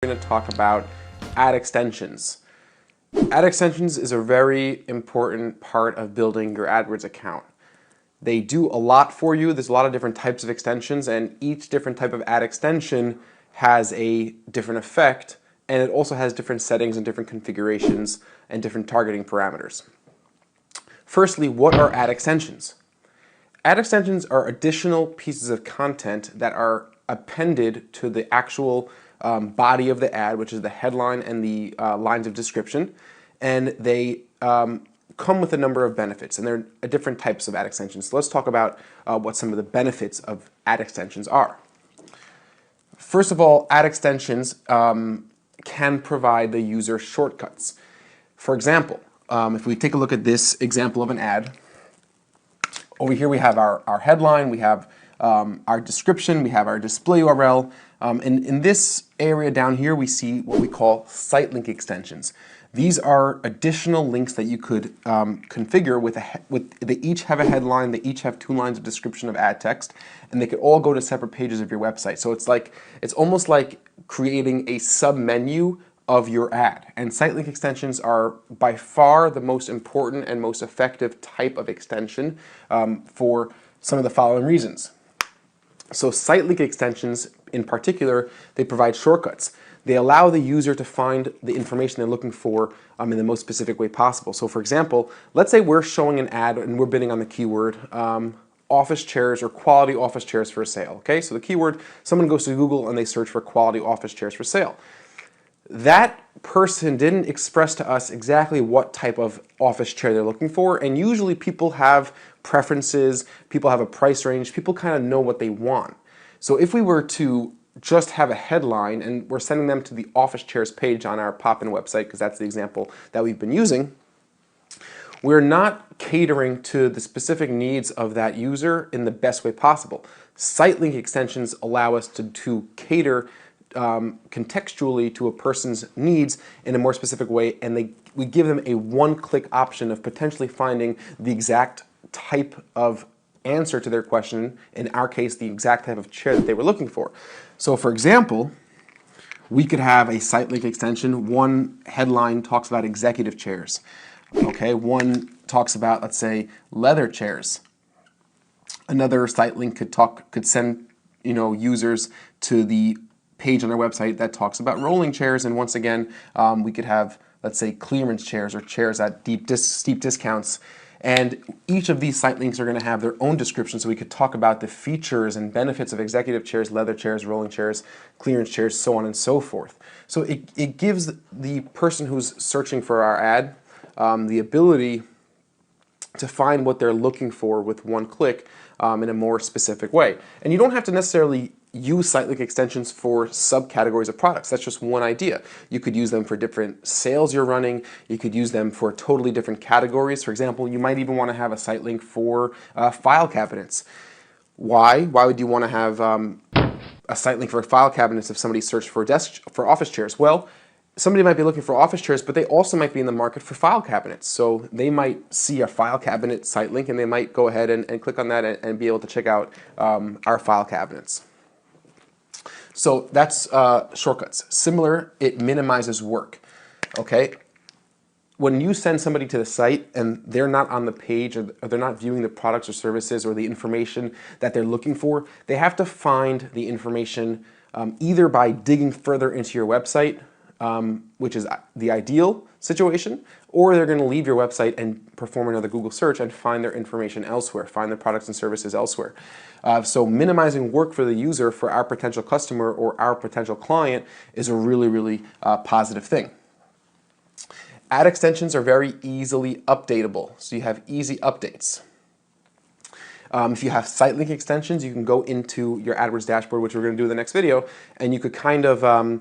We're going to talk about ad extensions. Ad extensions is a very important part of building your AdWords account. They do a lot for you. There's a lot of different types of extensions, and each different type of ad extension has a different effect, and it also has different settings and different configurations and different targeting parameters. Firstly, what are ad extensions? Ad extensions are additional pieces of content that are appended to the actual body of the ad, which is the headline and the lines of description, and they come with a number of benefits, and there are different types of ad extensions. So let's talk about what some of the benefits of ad extensions are. First of all, ad extensions can provide the user shortcuts. For example, if we take a look at this example of an ad, over here we have our headline, we have our description, we have our display URL, and in this area down here we see what we call site link extensions. These are additional links that you could configure they each have a headline, they each have 2 lines of description of ad text, and they could all go to separate pages of your website. So it's almost like creating a sub-menu of your ad. And site link extensions are by far the most important and most effective type of extension for some of the following reasons. So site link extensions in particular, they provide shortcuts. They allow the user to find the information they're looking for in the most specific way possible. So for example, let's say we're showing an ad and we're bidding on the keyword office chairs or quality office chairs for sale. Okay, so the keyword, someone goes to Google and they search for quality office chairs for sale. That person didn't express to us exactly what type of office chair they're looking for, and usually people have preferences, people have a price range, people kind of know what they want. So if we were to just have a headline and we're sending them to the office chairs page on our pop-in website, because that's the example that we've been using, we're not catering to the specific needs of that user in the best way possible. Site link extensions allow us to cater contextually to a person's needs in a more specific way, and we give them a one-click option of potentially finding the exact type of answer to their question, in our case the exact type of chair that they were looking for. So for example, we could have a site link extension. One headline talks about executive chairs. Okay, one talks about, let's say, leather chairs. Another site link could send users to the page on our website that talks about rolling chairs, and once again we could have, let's say, clearance chairs or chairs at steep discounts, and each of these site links are going to have their own description, so we could talk about the features and benefits of executive chairs, leather chairs, rolling chairs, clearance chairs, so on and so forth. So it gives the person who's searching for our ad the ability to find what they're looking for with one click in a more specific way. And you don't have to necessarily use site link extensions for subcategories of products. That's just one idea. You could use them for different sales you're running. You could use them for totally different categories. For example, you might even want to have a site link for file cabinets. Why? Why would you want to have a site link for file cabinets if somebody searched for office chairs? Well, somebody might be looking for office chairs, but they also might be in the market for file cabinets. So they might see a file cabinet site link and they might go ahead and click on that and be able to check out our file cabinets. So that's shortcuts. Similar, it minimizes work. Okay, when you send somebody to the site and they're not on the page, or they're not viewing the products or services or the information that they're looking for, they have to find the information either by digging further into your website, which is the ideal situation, or they're going to leave your website and perform another Google search and find their information elsewhere, find their products and services elsewhere. So minimizing work for the user, for our potential customer or our potential client, is a really, really positive thing. Ad extensions are very easily updatable, so you have easy updates. If you have site link extensions, you can go into your AdWords dashboard, which we're going to do in the next video, and you could kind of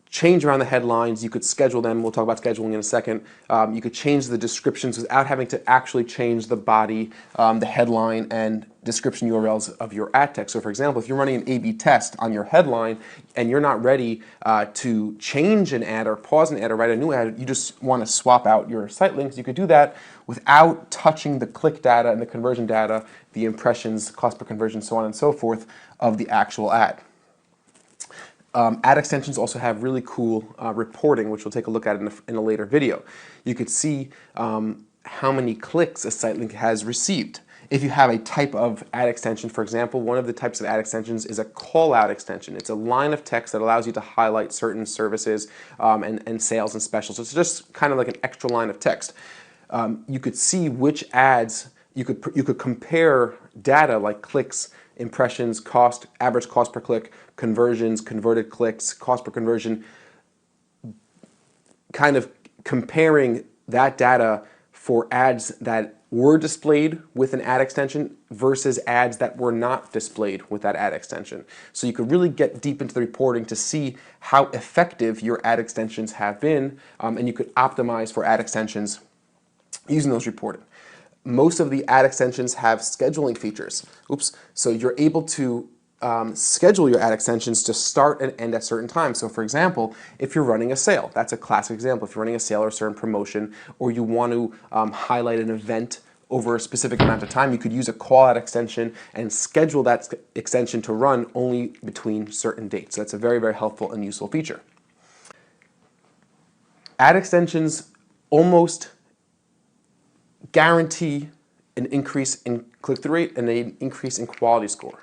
change around the headlines. You could schedule them. We'll talk about scheduling in a second. You could change the descriptions without having to actually change the body, the headline, and description URLs of your ad text. So for example, if you're running an A/B test on your headline and you're not ready to change an ad or pause an ad or write a new ad, you just want to swap out your site links, you could do that without touching the click data and the conversion data, the impressions, cost per conversion, so on and so forth, of the actual ad. Ad extensions also have really cool reporting, which we'll take a look at in a later video. You could see how many clicks a site link has received. If you have a type of ad extension, for example, one of the types of ad extensions is a call-out extension. It's a line of text that allows you to highlight certain services and sales and specials. It's just kind of like an extra line of text. You could see which ads, you could compare data like clicks, impressions, cost, average cost per click, conversions, converted clicks, cost per conversion, kind of comparing that data for ads that were displayed with an ad extension versus ads that were not displayed with that ad extension. So you could really get deep into the reporting to see how effective your ad extensions have been, and you could optimize for ad extensions using those reporting. Most of the ad extensions have scheduling features. So you're able to schedule your ad extensions to start and end at certain times. So for example, if you're running a sale, that's a classic example. If you're running a sale or a certain promotion, or you want to highlight an event over a specific amount of time, you could use a call out extension and schedule that extension to run only between certain dates. So that's a very, very helpful and useful feature. Ad extensions almost guarantee an increase in click-through rate and an increase in quality score.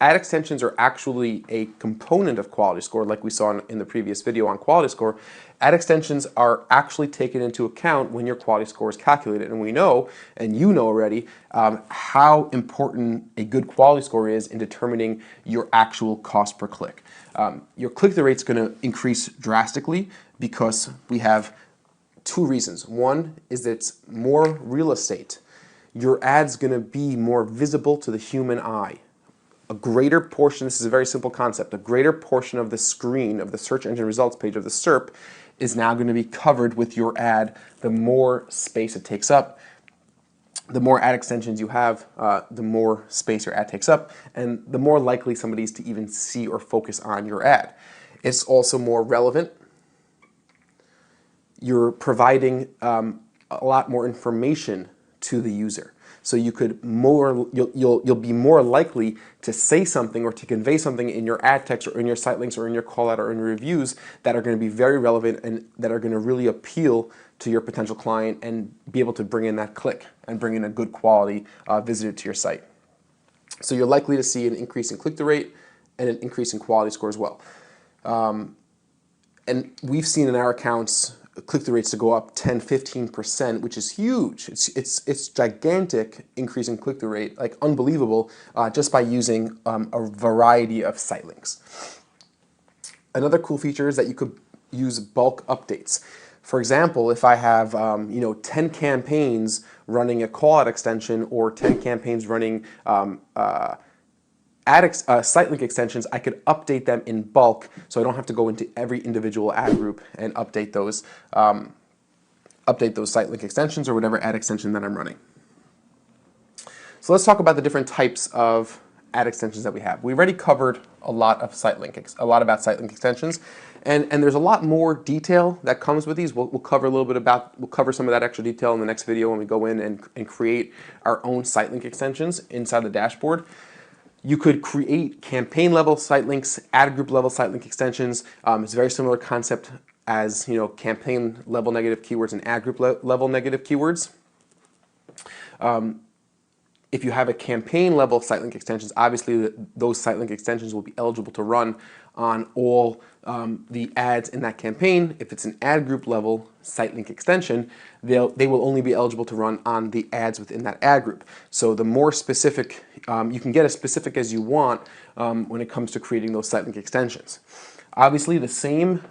Ad extensions are actually a component of quality score, like we saw in the previous video on quality score. Ad extensions are actually taken into account when your quality score is calculated. And we know, and you know already, how important a good quality score is in determining your actual cost per click. Your click-through rate is going to increase drastically because we have two reasons. One is that it's more real estate. Your ad's going to be more visible to the human eye. A greater portion, this is a very simple concept, a greater portion of the screen of the search engine results page of the SERP is now going to be covered with your ad. The more space it takes up, the more ad extensions you have, the more space your ad takes up, and the more likely somebody is to even see or focus on your ad. It's also more relevant. You're providing a lot more information to the user. So you could you'll be more likely to say something or to convey something in your ad text or in your site links or in your call out or in your reviews that are going to be very relevant and that are going to really appeal to your potential client and be able to bring in that click and bring in a good quality visitor to your site. So you're likely to see an increase in click-through rate and an increase in quality score as well. And we've seen in our accounts click-through rates to go up 10-15%, which is huge. It's gigantic increase in click-through rate, like unbelievable, just by using a variety of site links. Another cool feature is that you could use bulk updates. For example, if I have 10 campaigns running a call-out extension or 10 campaigns running site link extensions, I could update them in bulk, so I don't have to go into every individual ad group and update those site link extensions or whatever ad extension that I'm running. So let's talk about the different types of ad extensions that we have. We've already covered a lot about site link extensions, and there's a lot more detail that comes with these. We'll cover a little bit about, we'll cover some of that extra detail in the next video when we go in and create our own site link extensions inside the dashboard. You could create campaign-level site links, ad group-level site link extensions. It's a very similar concept as campaign-level negative keywords and ad group-level negative keywords. If you have a campaign-level site link extensions, obviously those site link extensions will be eligible to run on all the ads in that campaign. If it's an ad group-level site link extension, they will only be eligible to run on the ads within that ad group. So the more specific, you can get as specific as you want when it comes to creating those site link extensions. Obviously, the same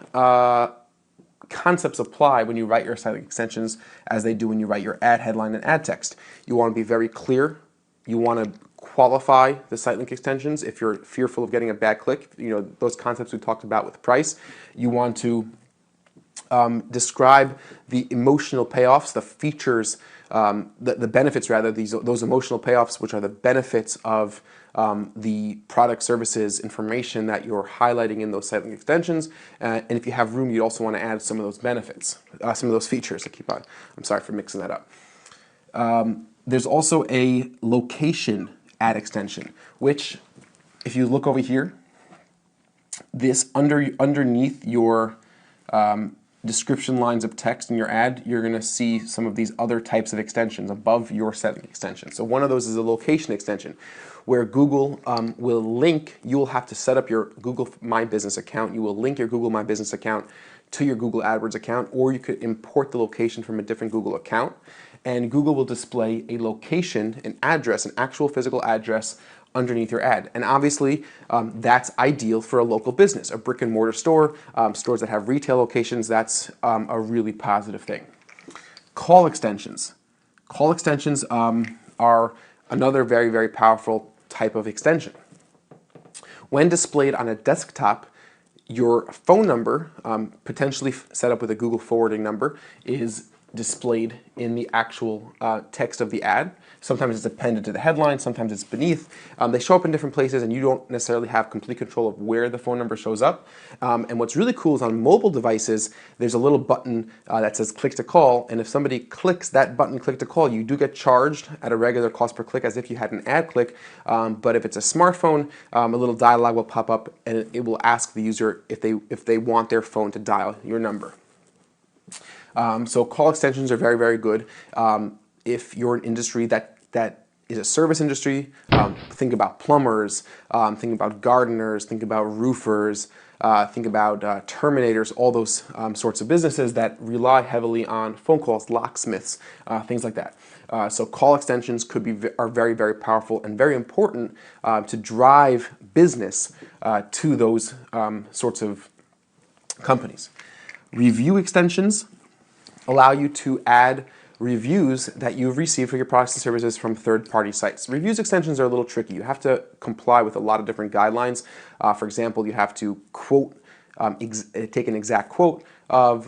concepts apply when you write your site link extensions as they do when you write your ad headline and ad text. You want to be very clear. You want to qualify the site link extensions if you're fearful of getting a bad click. Those concepts we talked about with price. You want to describe the emotional payoffs, the features, the benefits rather, those emotional payoffs, which are the benefits of the product, services, information that you're highlighting in those site link extensions. And if you have room, you also want to add some of those benefits, some of those features. I'm sorry for mixing that up. There's also a location ad extension, which, if you look over here, underneath your description lines of text in your ad, you're going to see some of these other types of extensions above your setting extension. So one of those is a location extension, where Google will link. You will have to set up your Google My Business account. You will link your Google My Business account to your Google AdWords account, or you could import the location from a different Google account, and Google will display a location, an address, an actual physical address underneath your ad. And obviously, that's ideal for a local business, a brick and mortar store, stores that have retail locations. That's a really positive thing. Call extensions. Call extensions are another very, very powerful type of extension. When displayed on a desktop, your phone number, potentially set up with a Google forwarding number, is displayed in the actual text of the ad. Sometimes it's appended to the headline, sometimes it's beneath. They show up in different places, and you don't necessarily have complete control of where the phone number shows up. And what's really cool is on mobile devices, there's a little button that says click to call, and if somebody clicks that button, click to call, you do get charged at a regular cost per click as if you had an ad click. But if it's a smartphone, a little dialog will pop up, and it will ask the user if they want their phone to dial your number. So call extensions are very, very good. If you're an industry that is a service industry, think about plumbers, think about gardeners, think about roofers, think about terminators, all those sorts of businesses that rely heavily on phone calls, locksmiths, things like that. So call extensions are very, very powerful and very important to drive business to those sorts of companies. Review extensions allow you to add reviews that you've received for your products and services from third-party sites. Reviews extensions are a little tricky. You have to comply with a lot of different guidelines. For example, you have to quote, take an exact quote of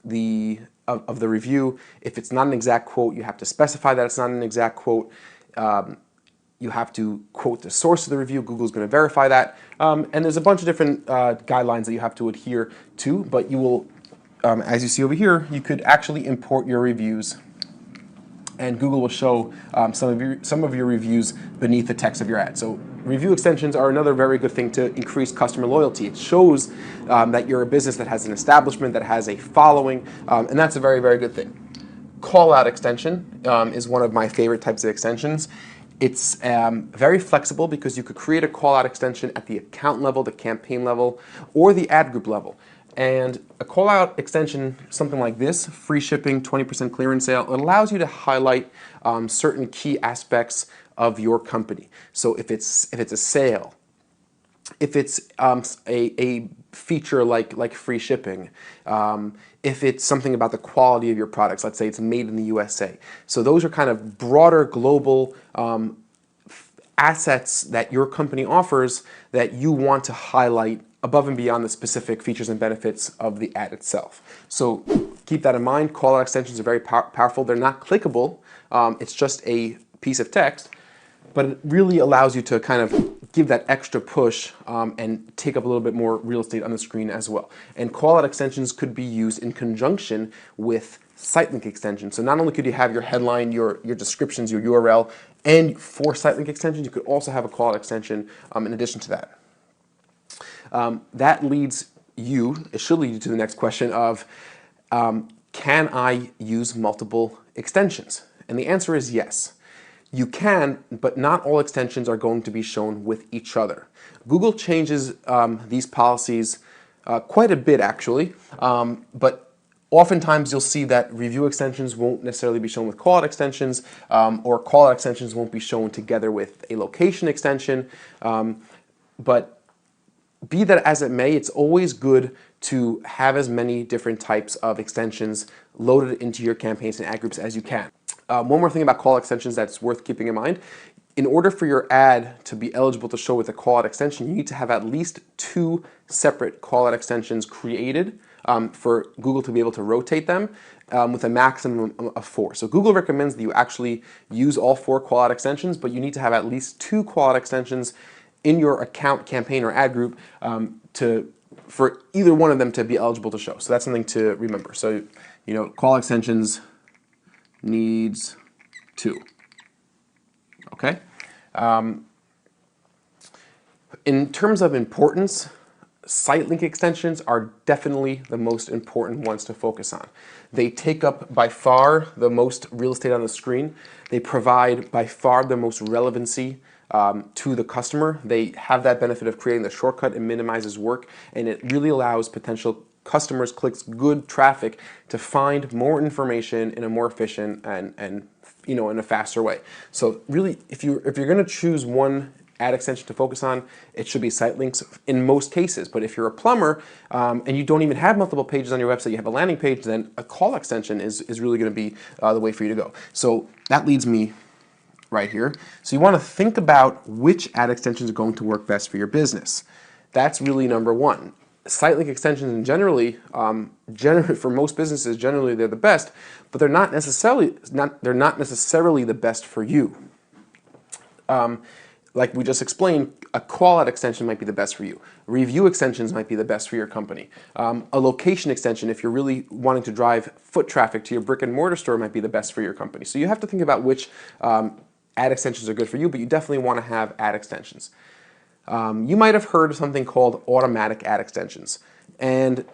the review. If it's not an exact quote, you have to specify that it's not an exact quote. You have to quote the source of the review. Google's going to verify that. And there's a bunch of different guidelines that you have to adhere to, but you will, as you see over here, you could actually import your reviews, and Google will show some of your reviews beneath the text of your ad. So review extensions are another very good thing to increase customer loyalty. It shows that you're a business that has an establishment, that has a following, and that's a very, very good thing. Call out extension is one of my favorite types of extensions. It's very flexible because you could create a call out extension at the account level, the campaign level, or the ad group level. And a call out extension, something like this, free shipping, 20% clearance sale, it allows you to highlight certain key aspects of your company. So if it's a sale, if it's a feature like free shipping, if it's something about the quality of your products, let's say it's made in the USA. So those are kind of broader global assets that your company offers that you want to highlight above and beyond the specific features and benefits of the ad itself. So keep that in mind. Call out extensions are very powerful. They're not clickable. It's just a piece of text, but it really allows you to kind of give that extra push and take up a little bit more real estate on the screen as well. And call out extensions could be used in conjunction with site link extensions. So not only could you have your headline, your descriptions, your URL, and for site link extensions, you could also have a call out extension in addition to that. That leads you, it should lead you to the next question of, can I use multiple extensions? And the answer is yes. You can, but not all extensions are going to be shown with each other. Google changes these policies quite a bit actually, but oftentimes you'll see that review extensions won't necessarily be shown with call out extensions, or call out extensions won't be shown together with a location extension, but be that as it may, it's always good to have as many different types of extensions loaded into your campaigns and ad groups as you can. One more thing about call extensions that's worth keeping in mind. In order for your ad to be eligible to show with a call out extension, you need to have at least 2 separate call out extensions created for Google to be able to rotate them with a maximum of 4. So Google recommends that you actually use all 4 call out extensions, but you need to have at least 2 call out extensions in your account, campaign, or ad group for either one of them to be eligible to show. So that's something to remember. So, call extensions needs 2. Okay? In terms of importance, site link extensions are definitely the most important ones to focus on. They take up by far the most real estate on the screen. They provide by far the most relevancy to the customer. They have that benefit of creating the shortcut and minimizes work, and it really allows potential customers, clicks, good traffic to find more information in a more efficient and in a faster way. So really, if you're going to choose one ad extension to focus on, it should be site links in most cases. But if you're a plumber and you don't even have multiple pages on your website, you have a landing page, then a call extension is really going to be the way for you to go. So that leads me right here. So you want to think about which ad extensions are going to work best for your business. That's really number one. Site link extensions, and generally for most businesses, generally they're the best, but they're not necessarily the best for you. Like we just explained, a call out extension might be the best for you. Review extensions might be the best for your company. A location extension, if you're really wanting to drive foot traffic to your brick and mortar store, might be the best for your company. So you have to think about which ad extensions are good for you, but you definitely want to have ad extensions. You might have heard of something called automatic ad extensions. And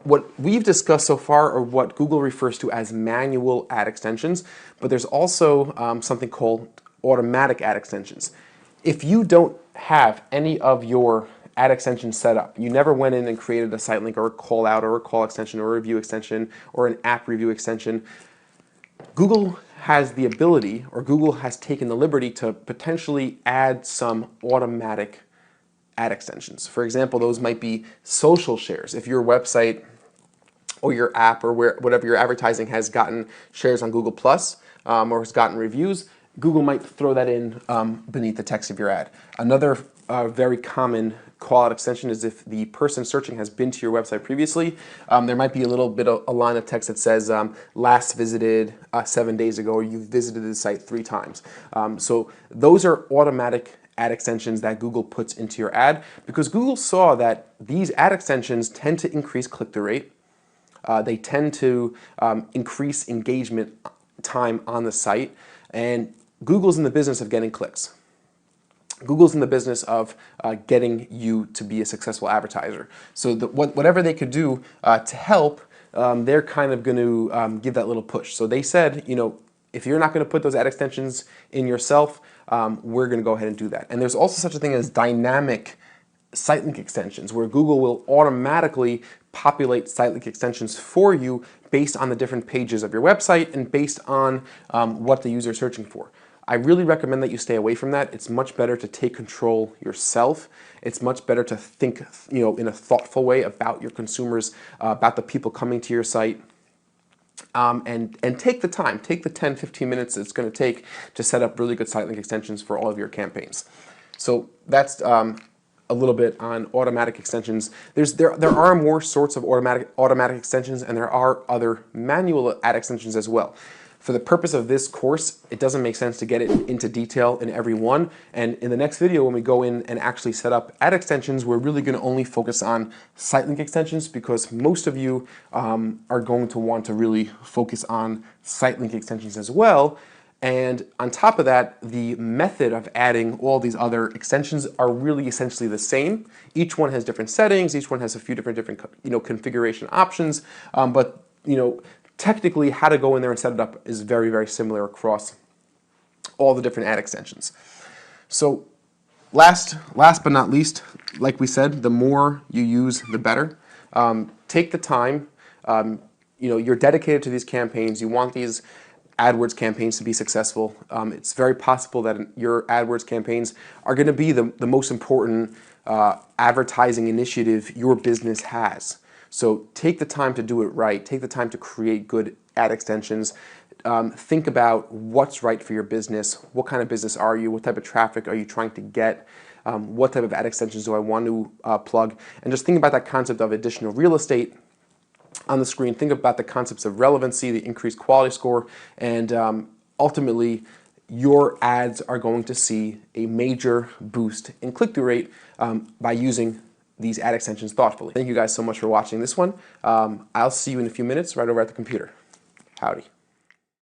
what we've discussed so far are what Google refers to as manual ad extensions, but there's also something called automatic ad extensions. If you don't have any of your ad extensions set up, you never went in and created a site link or a call out or a call extension or a review extension or an app review extension, Google has the ability, or Google has taken the liberty to potentially add some automatic ad extensions. For example, those might be social shares. If your website or your app or whatever you're advertising has gotten shares on Google Plus or has gotten reviews, Google might throw that in beneath the text of your ad. Another very common call-out extension is if the person searching has been to your website previously, there might be a little bit of a line of text that says last visited 7 days ago, or you've visited the site 3 times. So those are automatic ad extensions that Google puts into your ad because Google saw that these ad extensions tend to increase click-through rate. They tend to increase engagement time on the site, and Google's in the business of getting clicks. Google's in the business of getting you to be a successful advertiser. So whatever they could do to help, they're kind of going to give that little push. So they said, if you're not going to put those ad extensions in yourself, we're going to go ahead and do that. And there's also such a thing as dynamic site link extensions, where Google will automatically populate site link extensions for you based on the different pages of your website and based on what the user is searching for. I really recommend that you stay away from that. It's much better to take control yourself. It's much better to think, in a thoughtful way about your consumers, about the people coming to your site, and take the time, take the 10, 15 minutes it's going to take to set up really good site link extensions for all of your campaigns. So that's a little bit on automatic extensions. There are more sorts of automatic extensions, and there are other manual ad extensions as well. For the purpose of this course, it doesn't make sense to get it into detail in every one. And in the next video, when we go in and actually set up ad extensions, we're really going to only focus on site link extensions because most of you are going to want to really focus on site link extensions as well. And on top of that, the method of adding all these other extensions are really essentially the same. Each one has different settings. Each one has a few different configuration options. But technically, how to go in there and set it up is very, very similar across all the different ad extensions. So last but not least, like we said, the more you use, the better. Take the time. You're dedicated to these campaigns. You want these AdWords campaigns to be successful. It's very possible that your AdWords campaigns are going to be the most important advertising initiative your business has. So take the time to do it right. Take the time to create good ad extensions. Think about what's right for your business. What kind of business are you? What type of traffic are you trying to get? What type of ad extensions do I want to plug? And just think about that concept of additional real estate on the screen. Think about the concepts of relevancy, the increased quality score, and ultimately your ads are going to see a major boost in click-through rate by using these ad extensions thoughtfully. Thank you guys so much for watching this one. I'll see you in a few minutes right over at the computer. Howdy.